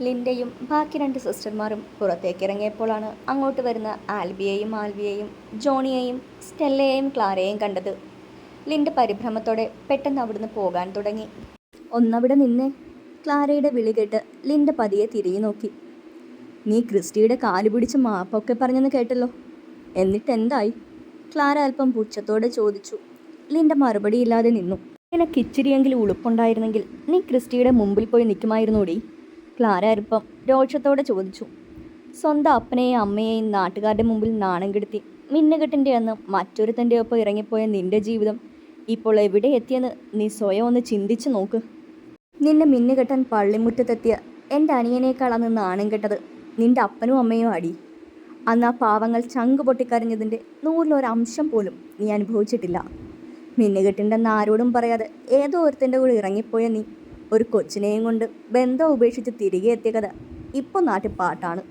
ലിൻഡയും ബാക്കി രണ്ട് സിസ്റ്റർമാരും പുറത്തേക്ക് ഇറങ്ങിയപ്പോഴാണ് അങ്ങോട്ട് വരുന്ന ആൽവിയെയും ജോണിയെയും സ്റ്റെല്ലയെയും ക്ലാരയെയും കണ്ടത്. ലിൻഡ പരിഭ്രമത്തോടെ പെട്ടെന്ന് അവിടുന്ന് പോകാൻ തുടങ്ങി. ഒന്നവിടെ നിന്നേ. ക്ലാരയുടെ വിളി കേട്ട് ലിൻഡ പതിയെ തിരിഞ്ഞു നോക്കി. നീ ക്രിസ്റ്റിയുടെ കാല് പിടിച്ച് മാപ്പൊക്കെ പറഞ്ഞെന്ന് കേട്ടല്ലോ, എന്നിട്ട് എന്തായി? ക്ലാര അല്പം പുച്ഛത്തോടെ ചോദിച്ചു. ലിൻഡ മറുപടിയില്ലാതെ നിന്നു. നിനക്ക് ഇച്ചിരിയെങ്കിലും ഉളുപ്പുണ്ടായിരുന്നെങ്കിൽ നീ ക്രിസ്റ്റിയുടെ മുമ്പിൽ പോയി നിൽക്കുമായിരുന്നോടി? ക്ലാര അല്പം രോഷത്തോടെ ചോദിച്ചു. സ്വന്തം അപ്പനെയും അമ്മയെയും നാട്ടുകാരുടെ മുമ്പിൽ നാണം കെടുത്തി മിന്നുകെട്ടിൻ്റെ അന്ന് മറ്റൊരുത്തൻ്റെ ഒപ്പം ഇറങ്ങിപ്പോയ നിന്റെ ജീവിതം ഇപ്പോൾ എവിടെ എത്തിയെന്ന് നീ സ്വയം ഒന്ന് ചിന്തിച്ചു നോക്ക്. നിന്നെ മിന്നുകെട്ടാൻ പള്ളിമുറ്റത്തെത്തിയ എൻ്റെ അനിയനേക്കാൾ അന്ന് നാണം കെട്ടത് നിന്റെ അപ്പനും അമ്മയും അടി. അന്ന് ആ പാവങ്ങൾ ചങ്ക് പൊട്ടിക്കരഞ്ഞതിൻ്റെ 100% പോലും നീ അനുഭവിച്ചിട്ടില്ല. മിന്നുകെട്ടിൻ്റെ ആരോടും പറയാതെ ഏതോ ഒരുത്തൻ്റെ കൂടെ ഇറങ്ങിപ്പോയ നീ ഒരു കൊച്ചിനെയും കൊണ്ട് ബന്ധം ഉപേക്ഷിച്ച് തിരികെ എത്തിയ കഥ ഇപ്പോൾ നാട്ടിൽ പാട്ടാണ്.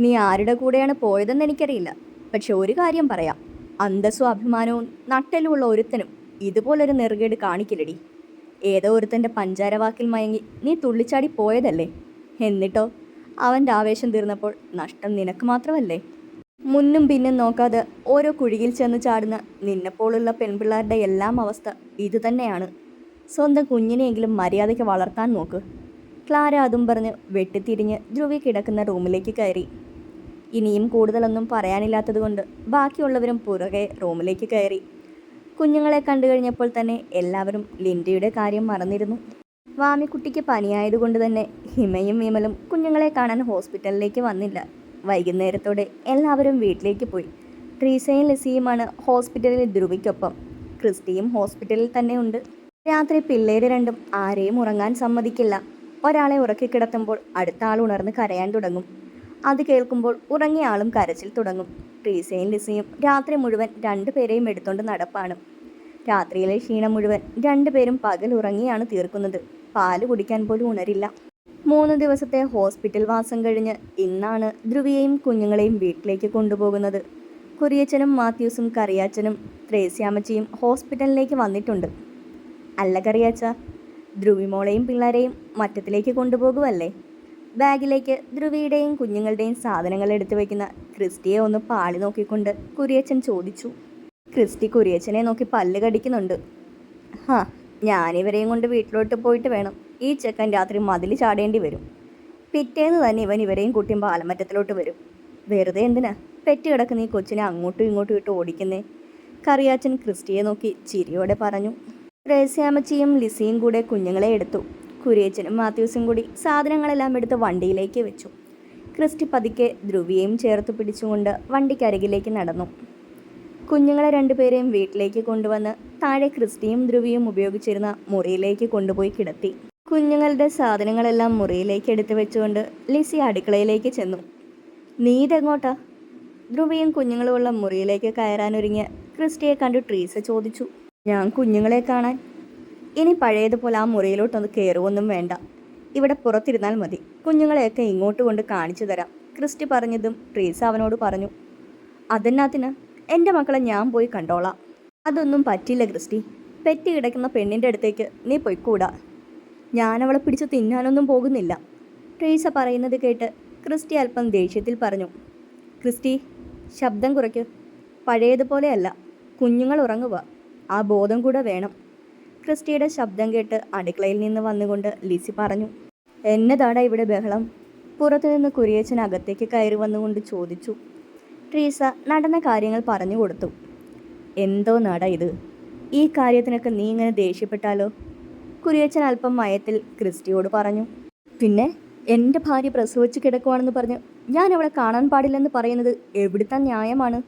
നീ ആരുടെ കൂടെയാണ് പോയതെന്ന് എനിക്കറിയില്ല, പക്ഷെ ഒരു കാര്യം പറയാം, അന്തസ്സും അഭിമാനവും നട്ടലുമുള്ള ഒരുത്തനും ഇതുപോലൊരു നെറുകേട് കാണിക്കില്ലടി. ഏതോ ഒരുത്തൻ്റെ പഞ്ചാരവാക്കിൽ മയങ്ങി നീ തുള്ളിച്ചാടി പോയതല്ലേ? എന്നിട്ടോ അവൻ്റെ ആവേശം തീർന്നപ്പോൾ നഷ്ടം നിനക്ക് മാത്രമല്ലേ? മുന്നും പിന്നും നോക്കാതെ ഓരോ കുഴിയിൽ ചെന്ന് ചാടുന്ന നിന്നെപ്പോലുള്ള പെൺപിള്ളേരുടെ എല്ലാം അവസ്ഥ ഇതുതന്നെയാണ്. സ്വന്തം കുഞ്ഞിനെയെങ്കിലും മര്യാദയ്ക്ക് വളർത്താൻ നോക്ക്. ക്ലാര അതും പറഞ്ഞ് വെട്ടിത്തിരിഞ്ഞ് ധ്രുവി കിടക്കുന്ന റൂമിലേക്ക് കയറി. ഇനിയും കൂടുതലൊന്നും പറയാനില്ലാത്തത് കൊണ്ട് ബാക്കിയുള്ളവരും പുറകെ റൂമിലേക്ക് കയറി. കുഞ്ഞുങ്ങളെ കണ്ടു കഴിഞ്ഞപ്പോൾ തന്നെ എല്ലാവരും ലിൻഡയുടെ കാര്യം മറന്നിരുന്നു. വാമിക്കുട്ടിക്ക് പനിയായതുകൊണ്ട് തന്നെ ഹിമയും വിമലും കുഞ്ഞുങ്ങളെ കാണാൻ ഹോസ്പിറ്റലിലേക്ക് വന്നില്ല. വൈകുന്നേരത്തോടെ എല്ലാവരും വീട്ടിലേക്ക് പോയി. ട്രീസയും ലിസിയുമാണ് ഹോസ്പിറ്റലിൽ ധ്രുവിക്കൊപ്പം. ക്രിസ്റ്റിയും ഹോസ്പിറ്റലിൽ തന്നെ ഉണ്ട്. രാത്രി പിള്ളേര് രണ്ടും ആരെയും ഉറങ്ങാൻ സമ്മതിക്കില്ല. ഒരാളെ ഉറക്കിക്കിടത്തുമ്പോൾ അടുത്ത ആൾ ഉണർന്ന് കരയാൻ തുടങ്ങും. അത് കേൾക്കുമ്പോൾ ഉറങ്ങിയ ആളും കരച്ചിൽ തുടങ്ങും. ട്രീസയും ലിസിയും രാത്രി മുഴുവൻ രണ്ടുപേരെയും എടുത്തുകൊണ്ട് നടപ്പാണ്. രാത്രിയിലെ ക്ഷീണം മുഴുവൻ രണ്ടുപേരും പകൽ ഉറങ്ങിയാണ് തീർക്കുന്നത്. പാല് കുടിക്കാൻ പോലും ഉണരില്ല. 3 ദിവസത്തെ ഹോസ്പിറ്റൽ വാസം കഴിഞ്ഞ് ഇന്നാണ് ധ്രുവിയെയും കുഞ്ഞുങ്ങളെയും വീട്ടിലേക്ക് കൊണ്ടുപോകുന്നത്. കുരിയച്ചനും മാത്യൂസും കറിയാച്ചനും ത്രേസ്യാമ്മച്ചിയും ഹോസ്പിറ്റലിലേക്ക് വന്നിട്ടുണ്ട്. അല്ല കറിയാച്ച, ധ്രുവിമോളെയും പിള്ളേരെയും മറ്റത്തിലേക്ക് കൊണ്ടുപോകുമല്ലേ? ബാഗിലേക്ക് ധ്രുവിയുടെയും കുഞ്ഞുങ്ങളുടെയും സാധനങ്ങൾ എടുത്തു വയ്ക്കുന്ന ക്രിസ്റ്റിയെ ഒന്ന് പാളി നോക്കിക്കൊണ്ട് കുരിയച്ചൻ ചോദിച്ചു. ക്രിസ്റ്റി കുരിയച്ചനെ നോക്കി പല്ല് കടിക്കുന്നുണ്ട്. ഞാനിവരെയും കൊണ്ട് വീട്ടിലോട്ട് പോയിട്ട് വേണം. ഈ ചെക്കൻ രാത്രി മതിൽ ചാടേണ്ടി വരും. പിറ്റേന്ന് തന്നെ ഇവരെയും കൂട്ടി പാലമറ്റത്തിലോട്ട് വരും. വെറുതെ എന്തിനാ പെറ്റ് കിടക്കുന്ന ഈ കൊച്ചിനെ അങ്ങോട്ടും ഇങ്ങോട്ടും ഇട്ട് ഓടിക്കുന്നേ? കറിയാച്ചൻ ക്രിസ്റ്റിയെ നോക്കി ചിരിയോടെ പറഞ്ഞു. ത്രേസ്യാമ്മച്ചിയും ലിസിയും കൂടെ കുഞ്ഞുങ്ങളെ എടുത്തു. കുരിയച്ചനും മാത്യൂസും കൂടി സാധനങ്ങളെല്ലാം എടുത്ത് വണ്ടിയിലേക്ക് വെച്ചു. ക്രിസ്റ്റി പതുക്കെ ധ്രുവിയെയും ചേർത്ത് പിടിച്ചുകൊണ്ട് വണ്ടിക്കരികിലേക്ക് നടന്നു. കുഞ്ഞുങ്ങളെ രണ്ടുപേരെയും വീട്ടിലേക്ക് കൊണ്ടുവന്ന് താഴെ ക്രിസ്റ്റിയും ധ്രുവിയും ഉപയോഗിച്ചിരുന്ന മുറിയിലേക്ക് കൊണ്ടുപോയി കിടത്തി. കുഞ്ഞുങ്ങളുടെ സാധനങ്ങളെല്ലാം മുറിയിലേക്ക് എടുത്തു വെച്ചുകൊണ്ട് ലിസി അടുക്കളയിലേക്ക് ചെന്നു. നീ ഇതെങ്ങോട്ടാ? ധ്രുവിയും കുഞ്ഞുങ്ങളുമുള്ള മുറിയിലേക്ക് കയറാനൊരുങ്ങിയ ക്രിസ്റ്റിയെ കണ്ടു ട്രീസ ചോദിച്ചു. ഞാൻ കുഞ്ഞുങ്ങളെ കാണാൻ. ഇനി പഴയതുപോലെ ആ മുറിയിലോട്ടൊന്ന് കയറുവൊന്നും വേണ്ട, ഇവിടെ പുറത്തിരുന്നാൽ മതി. കുഞ്ഞുങ്ങളെയൊക്കെ ഇങ്ങോട്ട് കൊണ്ട് കാണിച്ചു തരാം, ക്രിസ്റ്റി പറഞ്ഞതും ട്രീസ അവനോട് പറഞ്ഞു. അതെന്നാത്തിന്? എൻ്റെ മക്കളെ ഞാൻ പോയി കണ്ടോളാം. അതൊന്നും പറ്റില്ല ക്രിസ്റ്റി. പെറ്റ് കിടക്കുന്ന പെണ്ണിൻ്റെ അടുത്തേക്ക് നീ പോയിക്കൂടാ. ഞാനവളെ പിടിച്ച് തിന്നാനൊന്നും പോകുന്നില്ല. ട്രീസ പറയുന്നത് കേട്ട് ക്രിസ്റ്റി അല്പം ദേഷ്യത്തിൽ പറഞ്ഞു. ക്രിസ്റ്റി, ശബ്ദം കുറയ്ക്ക്. പഴയതുപോലെയല്ല, കുഞ്ഞുങ്ങൾ ഉറങ്ങുക. ആ ബോധം കൂടെ വേണം. ക്രിസ്റ്റിയുടെ ശബ്ദം കേട്ട് അടുക്കളയിൽ നിന്ന് വന്നുകൊണ്ട് ലിസി പറഞ്ഞു. എന്നതാടാ ഇവിടെ ബഹളം? പുറത്തുനിന്ന് കുരിയച്ചൻ അകത്തേക്ക് കയറി വന്നുകൊണ്ട് ചോദിച്ചു. ട്രീസ നടന്ന കാര്യങ്ങൾ പറഞ്ഞു കൊടുത്തു. എന്തോ നട ഇത്? ഈ കാര്യത്തിനൊക്കെ നീ ഇങ്ങനെ ദേഷ്യപ്പെട്ടാലോ? കുരിയച്ചൻ അല്പം മയത്തിൽ ക്രിസ്റ്റിയോട് പറഞ്ഞു. പിന്നെ എൻ്റെ ഭാര്യ പ്രസവിച്ച് കിടക്കുവാണെന്ന് പറഞ്ഞ് ഞാൻ അവളെ കാണാൻ പാടില്ലെന്ന് പറയുന്നത് എവിടുത്തെ ന്യായമാണ്?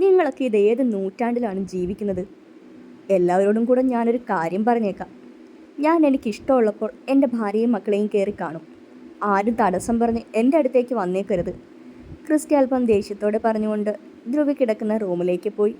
നിങ്ങളൊക്കെ ഇത് ഏത് നൂറ്റാണ്ടിലാണ് ജീവിക്കുന്നത്? എല്ലാവരോടും കൂടെ ഞാനൊരു കാര്യം പറഞ്ഞേക്കാം. ഞാൻ എനിക്കിഷ്ടമുള്ളപ്പോൾ എൻ്റെ ഭാര്യയും മക്കളെയും കയറി കാണും. ആരും തടസ്സം പറഞ്ഞ് എൻ്റെ അടുത്തേക്ക് വന്നേക്കരുത്. ക്രിസ്റ്റി അല്പം ദേഷ്യത്തോടെ പറഞ്ഞുകൊണ്ട് ധ്രുവി കിടക്കുന്ന റൂമിലേക്ക് പോയി.